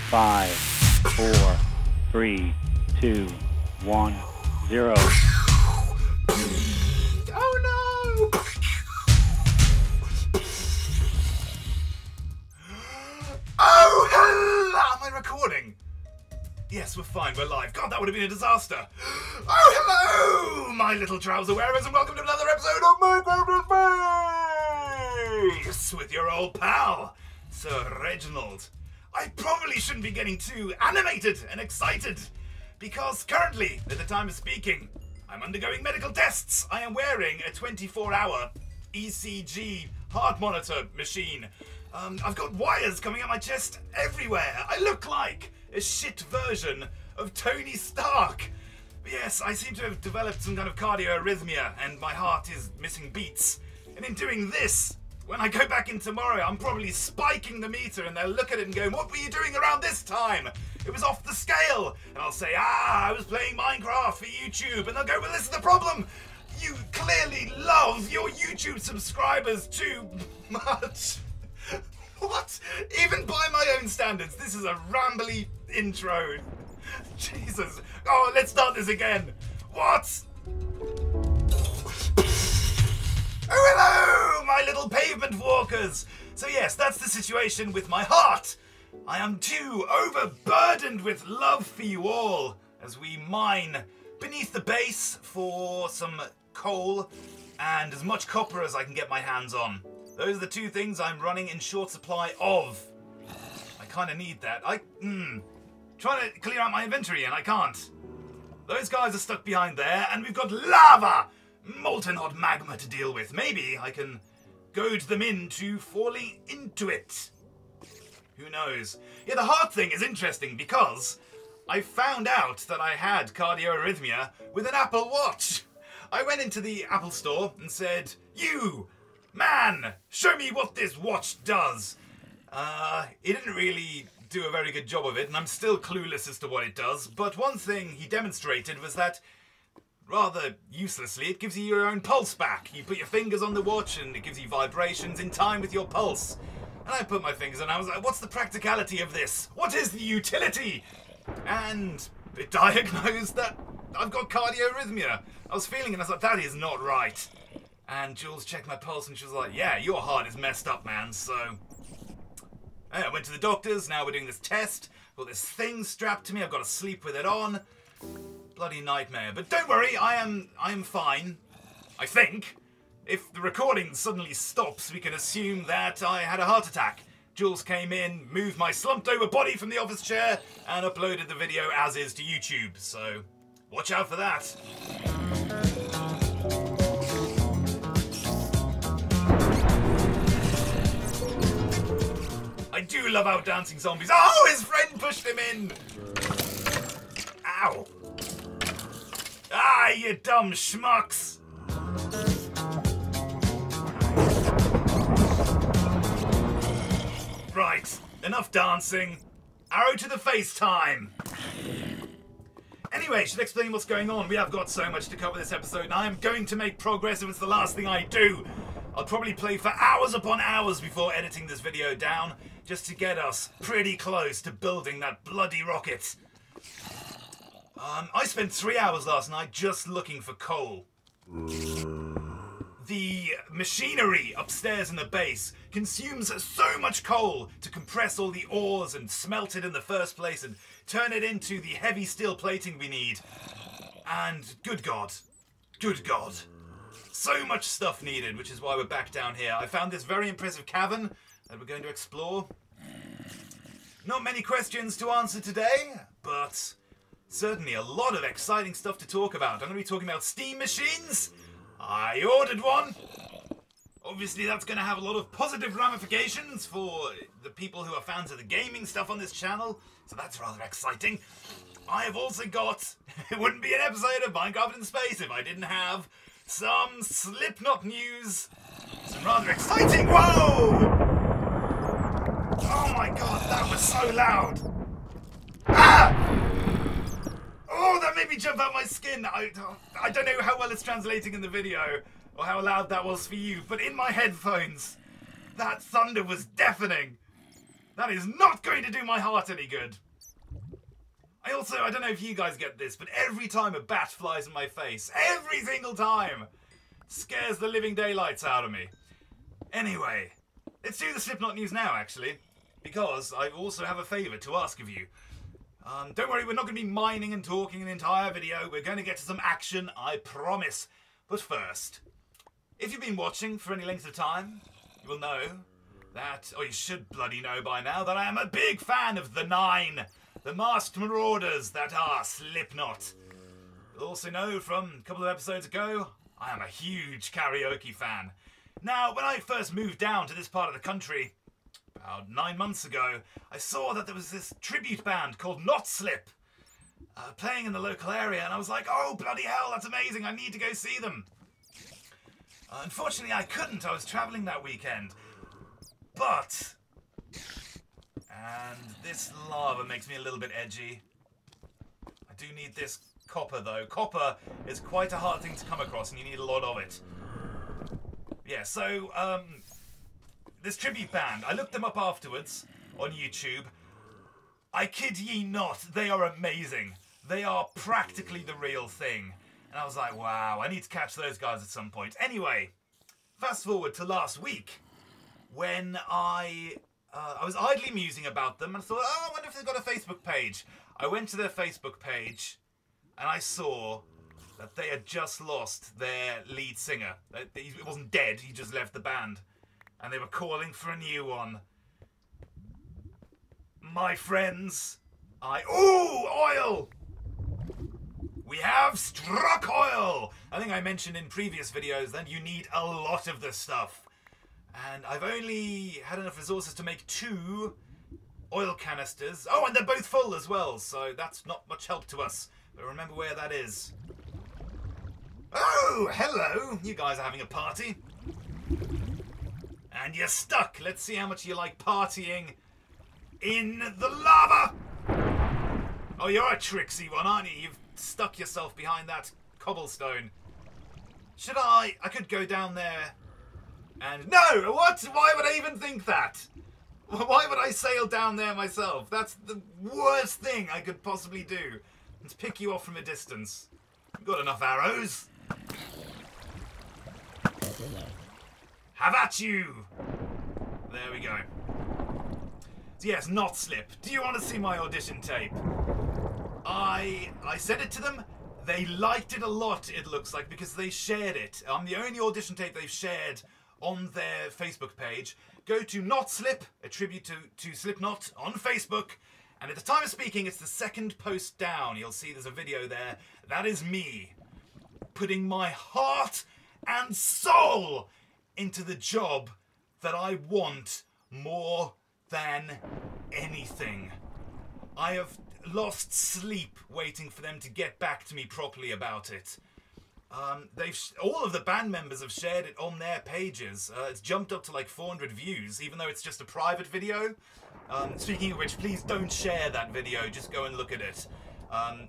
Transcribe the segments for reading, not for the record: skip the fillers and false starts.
5, 4, 3, 2, 1, 0. Oh no! Oh, hello! Am I recording? Yes, we're fine, we're live. God, that would have been a disaster. Oh, hello, my little trouser wearers, and welcome to another episode of Minecraft in Space with your old pal, Sir Reginald. I probably shouldn't be getting too animated and excited, because currently, at the time of speaking, I'm undergoing medical tests. I am wearing a 24-hour ECG heart monitor machine. I've got wires coming out my chest everywhere. I look like a shit version of Tony Stark. Yes, I seem to have developed some kind of cardio-arrhythmia and my heart is missing beats. And in doing this, when I go back in tomorrow, I'm probably spiking the meter and they'll look at it and go, "What were you doing around this time? It was off the scale." And I'll say, I was playing Minecraft for YouTube. And they'll go, "Well, this is the problem. You clearly love your YouTube subscribers too much." What? Even by my own standards, this is a rambly intro. Jesus. Oh, let's start this again. What? Oh, hello, my little pavement walkers. So yes, that's the situation with my heart. I am too overburdened with love for you all as we mine beneath the base for some coal and as much copper as I can get my hands on. Those are the two things I'm running in short supply of. I kind of need that. Trying to clear out my inventory and I can't. Those guys are stuck behind there and we've got lava! Molten hot magma to deal with. Maybe I can goad them into falling into it. Who knows? Yeah, the heart thing is interesting because I found out that I had cardio-arrhythmia with an Apple Watch. I went into the Apple store and said, "You, man, show me what this watch does." He didn't really do a very good job of it, and I'm still clueless as to what it does, but one thing he demonstrated was that, rather uselessly, it gives you your own pulse back. You put your fingers on the watch and it gives you vibrations in time with your pulse. And I put my fingers on and I was like, what's the practicality of this? What is the utility? And it diagnosed that I've got cardio-arrhythmia. I was feeling it and I was like, that is not right. And Jules checked my pulse and she was like, yeah, your heart is messed up, man. So I went to the doctors. Now we're doing this test. I've got this thing strapped to me. I've got to sleep with it on. Bloody nightmare. But don't worry, I am fine. I think. If the recording suddenly stops, we can assume that I had a heart attack. Jules came in, moved my slumped over body from the office chair, and uploaded the video as is to YouTube. So watch out for that. I do love outdancing zombies. Oh, his friend pushed him in. Ow. Ah, you dumb schmucks! Right, enough dancing. Arrow to the face time. Anyway, should explain what's going on. We have got so much to cover this episode, and I am going to make progress if it's the last thing I do. I'll probably play for hours upon hours before editing this video down, just to get us pretty close to building that bloody rocket. I spent 3 hours last night just looking for coal. The machinery upstairs in the base consumes so much coal to compress all the ores and smelt it in the first place and turn it into the heavy steel plating we need. And good God, so much stuff needed, which is why we're back down here. I found this very impressive cavern that we're going to explore. Not many questions to answer today, but certainly a lot of exciting stuff to talk about. I'm going to be talking about steam machines. I ordered one. Obviously, that's going to have a lot of positive ramifications for the people who are fans of the gaming stuff on this channel. So that's rather exciting. I have also got... It wouldn't be an episode of Minecraft in Space if I didn't have some Slipknot news. Some rather exciting... Whoa! Oh my God, that was so loud. Ah! Oh, that made me jump out my skin. I don't know how well it's translating in the video or how loud that was for you, but in my headphones, that thunder was deafening. That is not going to do my heart any good. I don't know if you guys get this, but every time a bat flies in my face, every single time, scares the living daylights out of me. Anyway, let's do the Slipknot news now, actually, because I also have a favour to ask of you. Don't worry, we're not going to be mining and talking an entire video. We're going to get to some action, I promise. But first, if you've been watching for any length of time, you will know that, or you should bloody know by now, that I am a big fan of the Nine, the masked marauders that are Slipknot. You'll also know from a couple of episodes ago, I am a huge karaoke fan. Now, when I first moved down to this part of the country, about 9 months ago, I saw that there was this tribute band called Not Slip playing in the local area, and I was like, oh, bloody hell, that's amazing, I need to go see them. Unfortunately, I couldn't. I was travelling that weekend. But, and this lava makes me a little bit edgy. I do need this copper, though. Copper is quite a hard thing to come across, and you need a lot of it. Yeah, so, this tribute band, I looked them up afterwards on YouTube. I kid ye not, they are amazing. They are practically the real thing. And I was like, wow, I need to catch those guys at some point. Anyway, fast forward to last week, when I was idly musing about them and thought, oh, I wonder if they've got a Facebook page. I went to their Facebook page and I saw that they had just lost their lead singer. He wasn't dead, he just left the band. And they were calling for a new one. My friends, ooh, oil! We have struck oil! I think I mentioned in previous videos that you need a lot of this stuff. And I've only had enough resources to make 2 oil canisters. Oh, and they're both full as well, so that's not much help to us. But remember where that is. Oh, hello! You guys are having a party. And you're stuck. Let's see how much you like partying in the lava! Oh, you're a tricksy one, aren't you? You've stuck yourself behind that cobblestone. Should I could go down there and... No! What? Why would I even think that? Why would I sail down there myself? That's the worst thing I could possibly do. Let's pick you off from a distance. You've got enough arrows. Have at you! There we go. So yes, Not Slip. Do you want to see my audition tape? I sent it to them. They liked it a lot, it looks like, because they shared it. The only audition tape they've shared on their Facebook page. Go to Not Slip, a tribute to Slipknot, on Facebook. And at the time of speaking, it's the second post down. You'll see there's a video there. That is me putting my heart and soul into the job that I want more than anything. I have lost sleep waiting for them to get back to me properly about it. All of the band members have shared it on their pages. It's jumped up to like 400 views, even though it's just a private video. Speaking of which, please don't share that video, just go and look at it.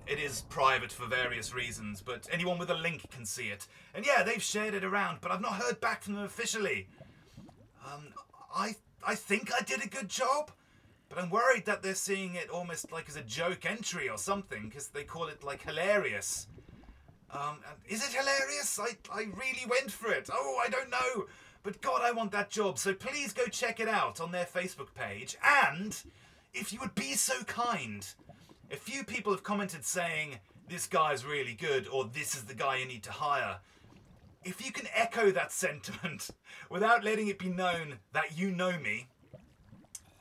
It is private for various reasons, but anyone with a link can see it. And yeah, they've shared it around, but I've not heard back from them officially. I think I did a good job, but I'm worried that they're seeing it almost like as a joke entry or something, because they call it like hilarious. Is it hilarious? I really went for it. Oh, I don't know. But God, I want that job. So please go check it out on their Facebook page. And if you would be so kind, a few people have commented saying, this guy's really good, or this is the guy you need to hire. If you can echo that sentiment without letting it be known that you know me,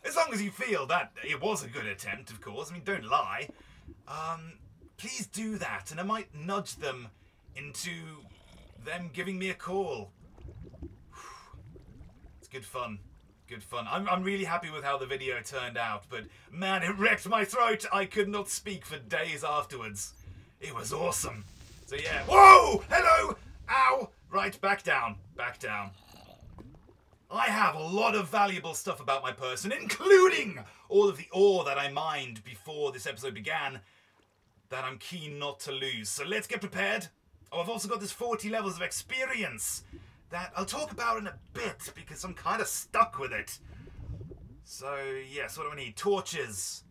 as long as you feel that it was a good attempt, of course, I mean, don't lie, please do that, and I might nudge them into them giving me a call. It's good fun. Good fun. I'm really happy with how the video turned out, but man, it wrecked my throat. I could not speak for days afterwards. It was awesome. So yeah. Whoa! Hello! Ow! Right, back down. Back down. I have a lot of valuable stuff about my person, including all of the ore that I mined before this episode began, that I'm keen not to lose. So let's get prepared. Oh, I've also got this 40 levels of experience that I'll talk about in a bit because I'm kind of stuck with it. So, yes, what do we need? Torches.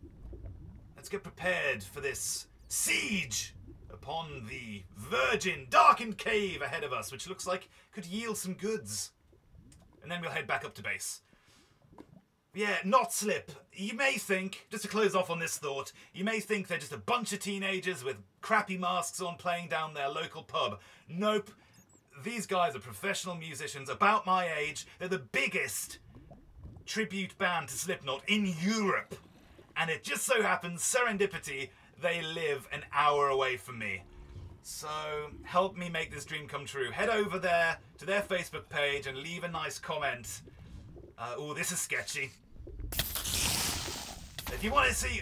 Let's get prepared for this siege upon the virgin, darkened cave ahead of us, which looks like could yield some goods. And then we'll head back up to base. Yeah, not Slip. You may think, just to close off on this thought, you may think they're just a bunch of teenagers with crappy masks on playing down their local pub. Nope. These guys are professional musicians about my age. They're the biggest tribute band to Slipknot in Europe. And it just so happens, serendipity, they live an hour away from me. So help me make this dream come true. Head over there to their Facebook page and leave a nice comment. Oh, this is sketchy. If you want to see,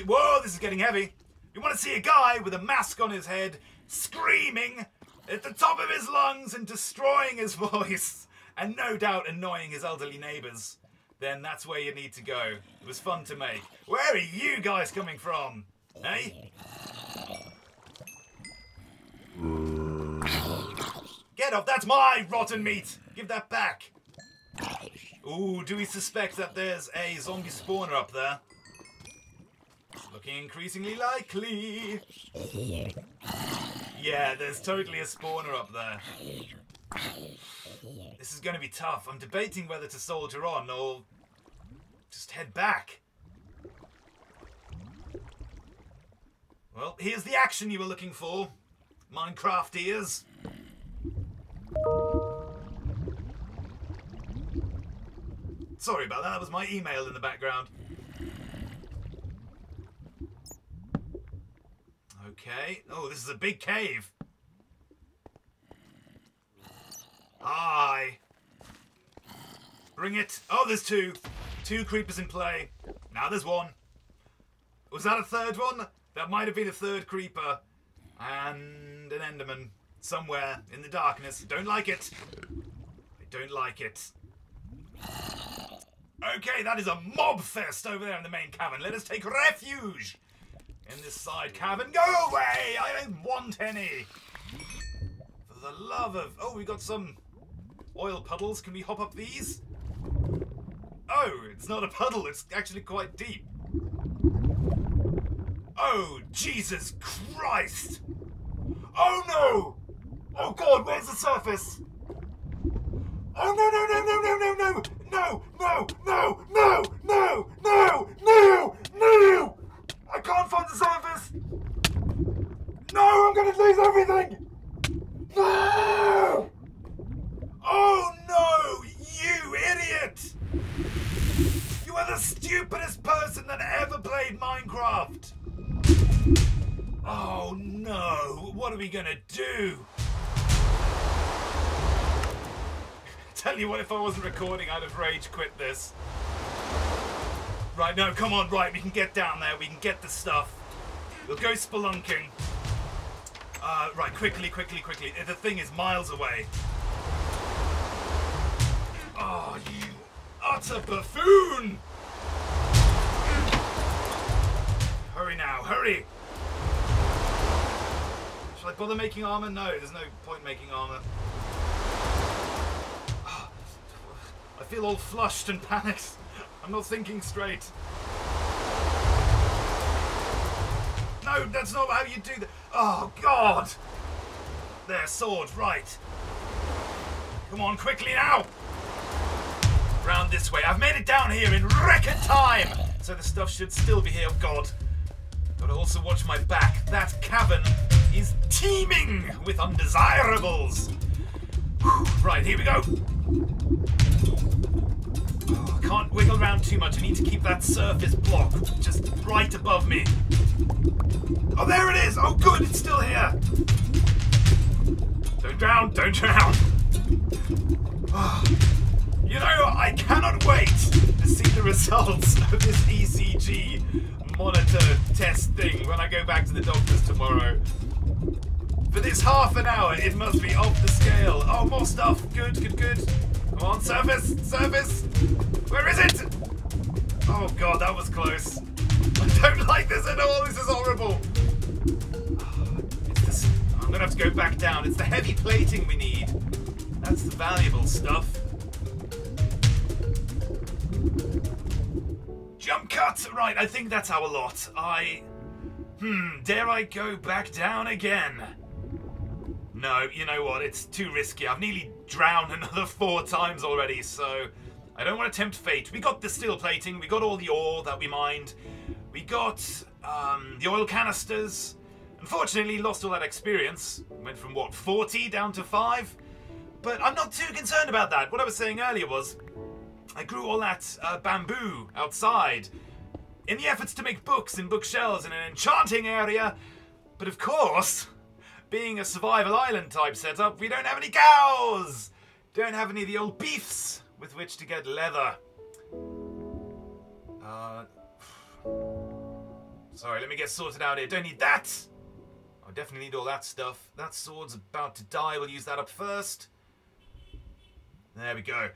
whoa, this is getting heavy. If you want to see a guy with a mask on his head screaming at the top of his lungs and destroying his voice, and no doubt annoying his elderly neighbours, then that's where you need to go. It was fun to make. Where are you guys coming from? Hey? Get off, that's my rotten meat! Give that back! Ooh, do we suspect that there's a zombie spawner up there? Looking increasingly likely. Yeah, there's totally a spawner up there. This is going to be tough. I'm debating whether to soldier on or just head back. Well, here's the action you were looking for, Minecraft ears. Sorry about that, that was my email in the background. Okay. Oh, this is a big cave. Hi. Bring it. Oh, there's two. Two creepers in play. Now there's one. Was that a third one? That might have been a third creeper. And an enderman. Somewhere in the darkness. Don't like it. I don't like it. Okay, that is a mob fest over there in the main cavern. Let us take refuge in this side cavern. Go away! I don't want any. For the love of... Oh, we got some oil puddles. Can we hop up these? Oh, it's not a puddle. It's actually quite deep. Oh, Jesus Christ! Oh, no! Oh, God, where's the surface? Oh, no, no, no, no, no, no, no! No, no, no, no, no, no, no, no! I can't find the surface! No, I'm gonna lose everything! No! Oh no, you idiot! You are the stupidest person that ever played Minecraft! Oh no, what are we gonna do? Tell you what, if I wasn't recording, I'd have rage quit this. Right, no, come on, right, we can get down there, we can get the stuff. We'll go spelunking. Right, quickly, quickly, quickly. The thing is miles away. Oh, you utter buffoon! Hurry now, hurry! Shall I bother making armor? No, there's no point making armor. I feel all flushed and panicked. I'm not thinking straight. No, that's not how you do that. Oh, God! There, sword, right. Come on, quickly now! Round this way. I've made it down here in record time! So the stuff should still be here. Oh, God. Gotta also watch my back. That cavern is teeming with undesirables. Whew. Right, here we go. Oh, I can't wiggle around too much. I need to keep that surface block just right above me. Oh, there it is! Oh, good, it's still here! Don't drown, don't drown! Oh, you know, I cannot wait to see the results of this ECG monitor test thing when I go back to the doctors tomorrow. For this half an hour, it must be off the scale. Oh, more stuff. Good, good, good. Come on, surface, surface! Where is it? Oh, God, that was close. I don't like this at all. This is horrible. I'm gonna have to go back down. It's the heavy plating we need. That's the valuable stuff. Jump cut! Right, I think that's our lot. Dare I go back down again? No, you know what, it's too risky. I've nearly drowned another 4 times already, so I don't want to tempt fate. We got the steel plating, we got all the ore that we mined, we got the oil canisters. Unfortunately, lost all that experience. Went from, what, 40 down to 5? But I'm not too concerned about that. What I was saying earlier was, I grew all that bamboo outside in the efforts to make books in bookshelves in an enchanting area. But of course, being a survival island type setup, we don't have any cows! Don't have any of the old beefs with which to get leather. Sorry, let me get sorted out here. Don't need that! I definitely need all that stuff. That sword's about to die. We'll use that up first. There we go.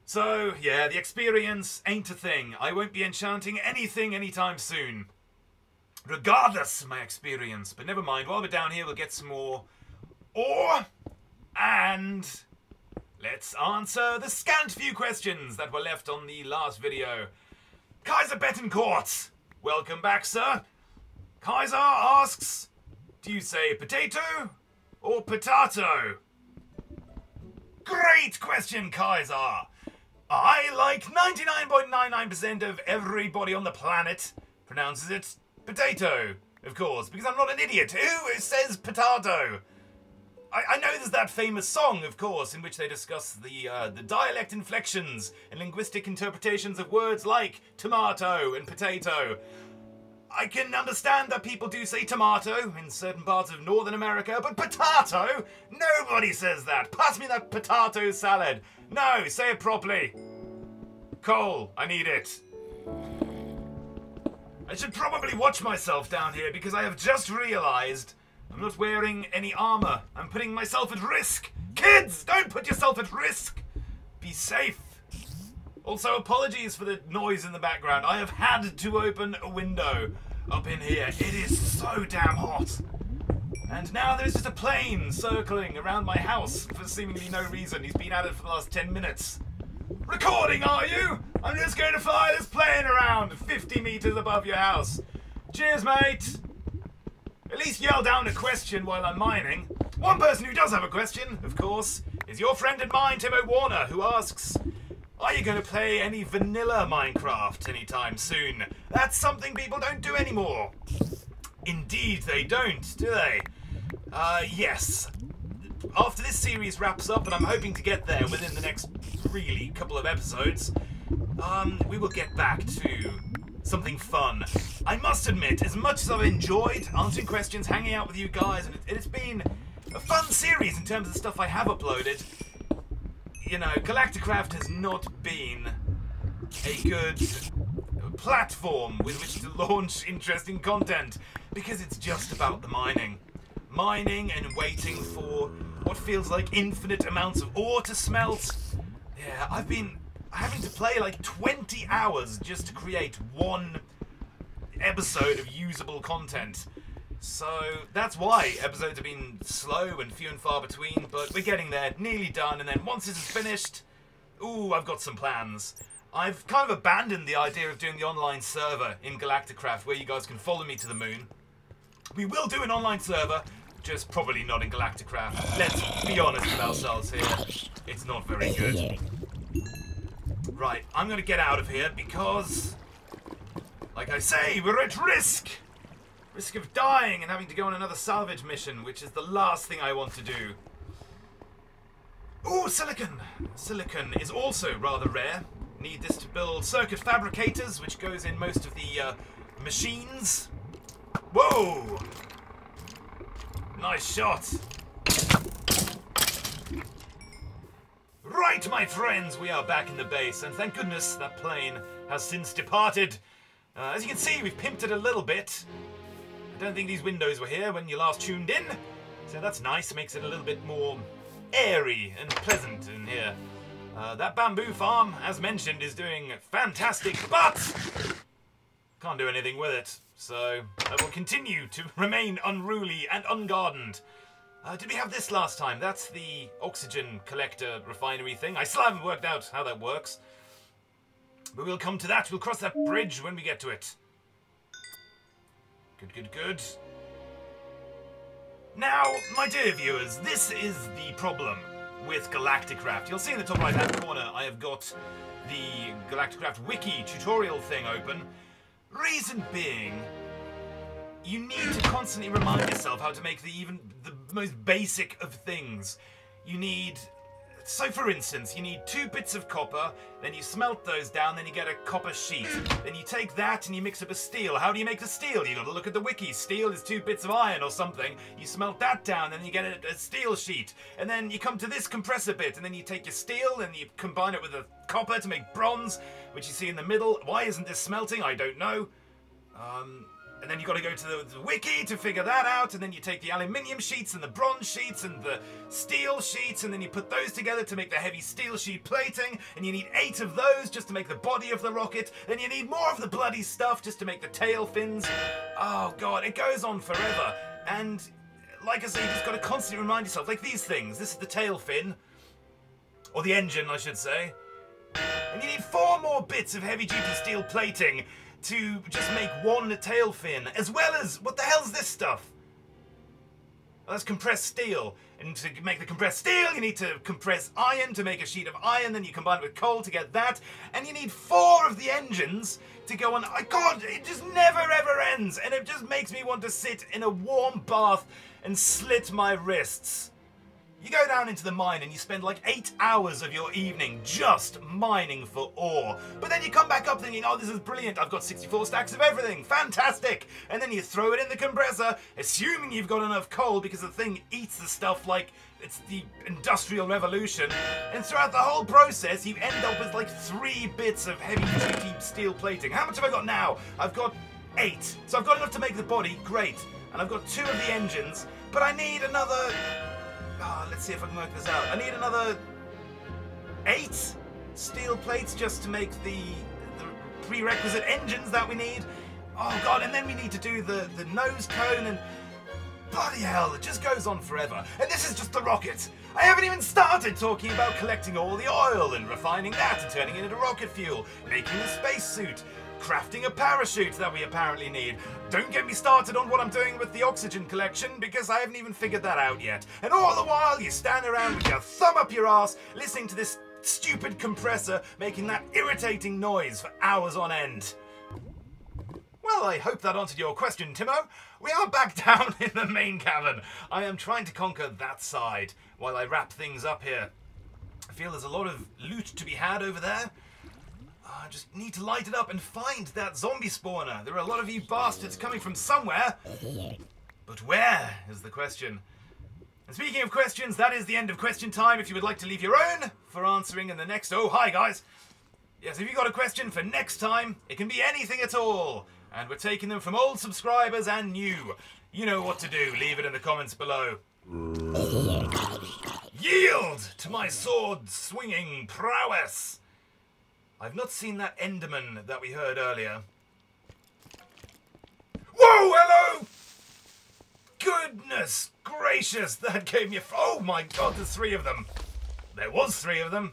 So, yeah, the experience ain't a thing. I won't be enchanting anything anytime soon. Regardless of my experience. But never mind, while we're down here, we'll get some more ore. And let's answer the scant few questions that were left on the last video. Kaiser Betancourt, welcome back, sir. Kaiser asks, do you say potato or potato? Great question, Kaiser. I, like 99.99% of everybody on the planet, pronounces it potato, of course, because I'm not an idiot. Who says potato? I know there's that famous song, of course, in which they discuss the dialect inflections and linguistic interpretations of words like tomato and potato. I can understand that people do say tomato in certain parts of Northern America, but potato? Nobody says that. Pass me that potato salad. No, say it properly. Coal, I need it. I should probably watch myself down here because I have just realized I'm not wearing any armor. I'm putting myself at risk. Kids, don't put yourself at risk. Be safe. Also, apologies for the noise in the background. I have had to open a window up in here. It is so damn hot. And now there's just a plane circling around my house for seemingly no reason. He's been at it for the last 10 minutes. Recording, are you? I'm just going to fly this plane around 50 meters above your house. Cheers, mate. At least yell down a question while I'm mining. One person who does have a question, of course, is your friend and mine, Timo Warner, who asks, are you going to play any vanilla Minecraft anytime soon? That's something people don't do anymore. Indeed they don't, do they? Yes. After this series wraps up, and I'm hoping to get there within the next really couple of episodes, we will get back to something fun. I must admit, as much as I've enjoyed answering questions, hanging out with you guys, and it's been a fun series in terms of the stuff I have uploaded, you know, Galacticraft has not been a good platform with which to launch interesting content because it's just about the mining. Mining and waiting for what feels like infinite amounts of ore to smelt. Yeah, I've been having to play like 20 hours just to create one episode of usable content. So that's why episodes have been slow and few and far between, but we're getting there, nearly done, and then once this is finished, ooh, I've got some plans. I've kind of abandoned the idea of doing the online server in Galacticraft where you guys can follow me to the moon. We will do an online server, just probably not in Galacticraft. Let's be honest with ourselves here, it's not very good. Right, I'm gonna get out of here because, like I say, we're at risk! Risk of dying and having to go on another salvage mission, which is the last thing I want to do. Ooh, silicon! Silicon is also rather rare. Need this to build circuit fabricators, which goes in most of the machines. Whoa! Nice shot. Right, my friends, we are back in the base, and thank goodness that plane has since departed. As you can see, we've pimped it a little bit. I don't think these windows were here when you last tuned in, so that's nice. Makes it a little bit more airy and pleasant in here. That bamboo farm, as mentioned, is doing fantastic, but can't do anything with it. So I will continue to remain unruly and ungardened. Did we have this last time? That's the oxygen collector refinery thing. I still haven't worked out how that works. But we'll come to that. We'll cross that bridge when we get to it. Good, good, good. Now, my dear viewers, this is the problem with Galacticraft. You'll see in the top right-hand corner, I have got the Galacticraft wiki tutorial thing open. Reason being, you need to constantly remind yourself how to make the most basic of things. You need... So for instance, you need 2 bits of copper, then you smelt those down, then you get a copper sheet. Then you take that and you mix up a steel. How do you make the steel? You gotta look at the wiki. Steel is 2 bits of iron or something. You smelt that down, then you get a steel sheet. And then you come to this compressor bit, and then you take your steel and you combine it with the copper to make bronze, which you see in the middle. Why isn't this smelting? I don't know. And then you've got to go to the wiki to figure that out, and then you take the aluminium sheets and the bronze sheets and the steel sheets, and then you put those together to make the heavy steel sheet plating, and you need 8 of those just to make the body of the rocket, then you need more of the bloody stuff just to make the tail fins. Oh god, it goes on forever. And like I say, you just got to constantly remind yourself, like these things. This is the tail fin, or the engine I should say, and you need 4 more bits of heavy duty steel plating to just make 1 tail fin, as well as, what the hell's this stuff? Well, that's compressed steel. And to make the compressed steel, you need to compress iron to make a sheet of iron, then you combine it with coal to get that, and you need 4 of the engines to go on. God, it just never ever ends, and it just makes me want to sit in a warm bath and slit my wrists. You go down into the mine and you spend like 8 hours of your evening just mining for ore. But then you come back up thinking, oh, this is brilliant, I've got 64 stacks of everything, fantastic! And then you throw it in the compressor, assuming you've got enough coal because the thing eats the stuff like it's the Industrial Revolution. And throughout the whole process, you end up with like 3 bits of heavy-duty steel plating. How much have I got now? I've got 8. So I've got enough to make the body, great. And I've got 2 of the engines, but I need another... let's see if I can work this out. I need another 8 steel plates just to make the prerequisite engines that we need. Oh god, and then we need to do the nose cone, and bloody hell, it just goes on forever. And this is just the rocket. I haven't even started talking about collecting all the oil and refining that and turning it into rocket fuel, making a spacesuit, crafting a parachute that we apparently need. Don't get me started on what I'm doing with the oxygen collection, because I haven't even figured that out yet. And all the while, you stand around with your thumb up your ass, listening to this stupid compressor making that irritating noise for hours on end. Well, I hope that answered your question, Timo. We are back down in the main cavern. I am trying to conquer that side while I wrap things up here. I feel there's a lot of loot to be had over there. I just need to light it up and find that zombie spawner. There are a lot of you bastards coming from somewhere. But where is the question? And speaking of questions, that is the end of question time. If you would like to leave your own for answering in the next... Oh, hi, guys. Yes, if you've got a question for next time, it can be anything at all. And we're taking them from old subscribers and new. You know what to do. Leave it in the comments below. Yield to my sword-swinging prowess. I've not seen that Enderman that we heard earlier. Whoa, hello! Goodness gracious, that gave me a... Oh my god, there's 3 of them. There was 3 of them.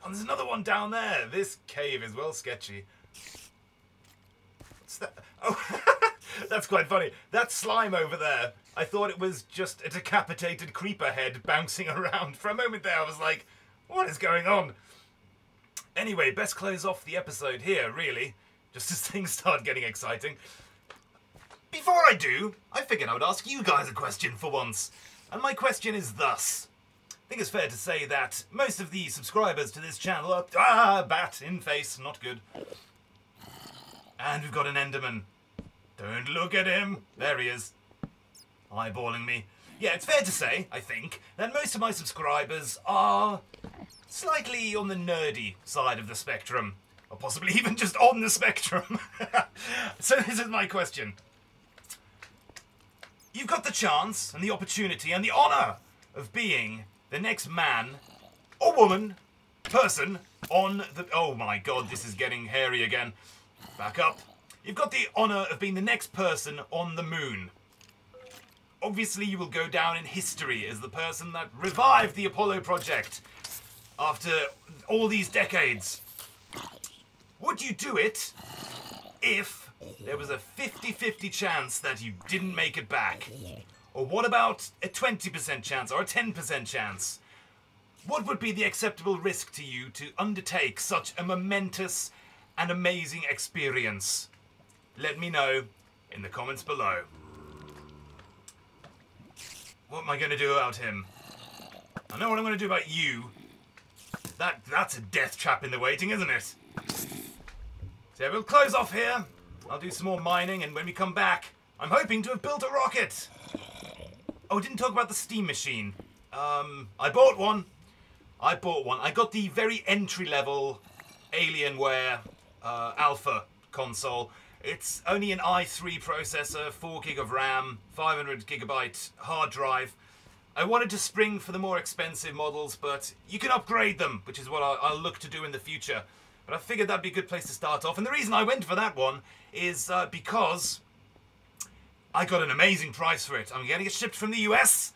And there's another one down there. This cave is well sketchy. What's that? Oh, that's quite funny. That slime over there, I thought it was just a decapitated creeper head bouncing around. For a moment there, I was like, what is going on? Anyway, best close off the episode here, really, just as things start getting exciting. Before I do, I figured I would ask you guys a question for once. And my question is thus. I think it's fair to say that most of the subscribers to this channel are... Ah, bat in face, not good. And we've got an Enderman. Don't look at him. There he is. Eyeballing me. Yeah, it's fair to say, I think, that most of my subscribers are... slightly on the nerdy side of the spectrum, or possibly even just on the spectrum. So this is my question. You've got the chance and the opportunity and the honour of being the next man or woman, person on the... Oh my god, this is getting hairy again. Back up. You've got the honour of being the next person on the moon. Obviously you will go down in history as the person that revived the Apollo project. After all these decades. Would you do it if there was a 50-50 chance that you didn't make it back? Or what about a 20% chance or a 10% chance? What would be the acceptable risk to you to undertake such a momentous and amazing experience? Let me know in the comments below. What am I going to do about him? I know what I'm going to do about you. That's a death trap in the waiting, isn't it? So we'll close off here. I'll do some more mining, and when we come back, I'm hoping to have built a rocket. Oh, didn't talk about the steam machine. I bought one. I got the very entry-level Alienware Alpha console. It's only an i3 processor, 4 gig of RAM, 500 gigabyte hard drive. I wanted to spring for the more expensive models, but you can upgrade them, which is what I'll look to do in the future. But I figured that'd be a good place to start off. And the reason I went for that one is because I got an amazing price for it. I'm getting it shipped from the US.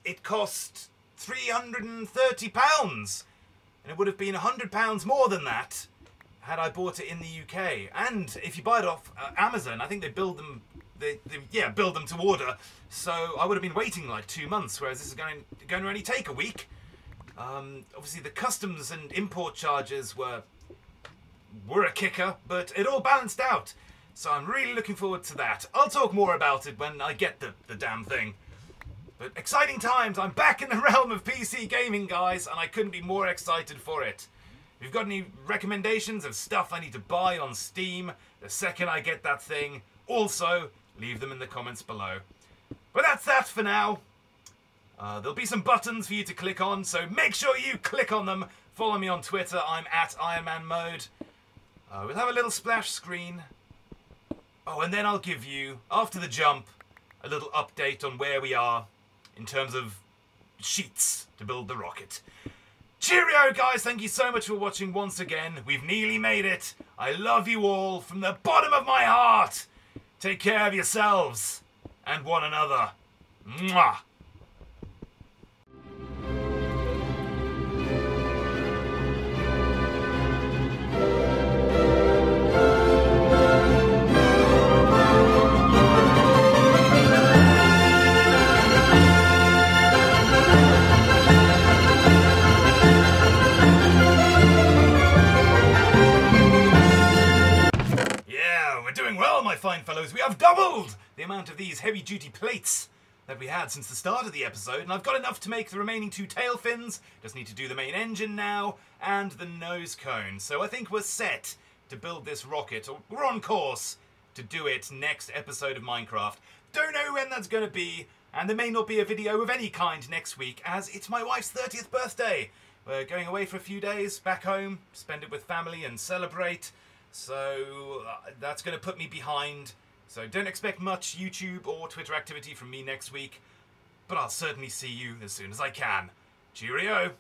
It cost £330. And it would have been £100 more than that had I bought it in the UK. And if you buy it off Amazon, I think they build them, build them to order. So I would have been waiting like 2 months, whereas this is going to only take a week. Obviously the customs and import charges were a kicker, but it all balanced out. So I'm really looking forward to that. I'll talk more about it when I get the damn thing. But exciting times. I'm back in the realm of PC gaming, guys, and I couldn't be more excited for it. If you've got any recommendations of stuff I need to buy on Steam the second I get that thing, also leave them in the comments below. But that's that for now. There'll be some buttons for you to click on, so make sure you click on them. Follow me on Twitter. I'm at IronManMode. We'll have a little splash screen. Oh, and then I'll give you, after the jump, a little update on where we are in terms of sheets to build the rocket. Cheerio, guys. Thank you so much for watching once again. We've nearly made it. I love you all from the bottom of my heart. Take care of yourselves and one another. Mwah. Fine fellows, we have doubled the amount of these heavy-duty plates that we had since the start of the episode, and I've got enough to make the remaining 2 tail fins. Just need to do the main engine now and the nose cone. So I think we're set to build this rocket, or we're on course to do it next episode of Minecraft. Don't know when that's going to be, and there may not be a video of any kind next week, as it's my wife's 30th birthday. We're going away for a few days back home, spend it with family and celebrate. So that's going to put me behind. So don't expect much YouTube or Twitter activity from me next week. But I'll certainly see you as soon as I can. Cheerio!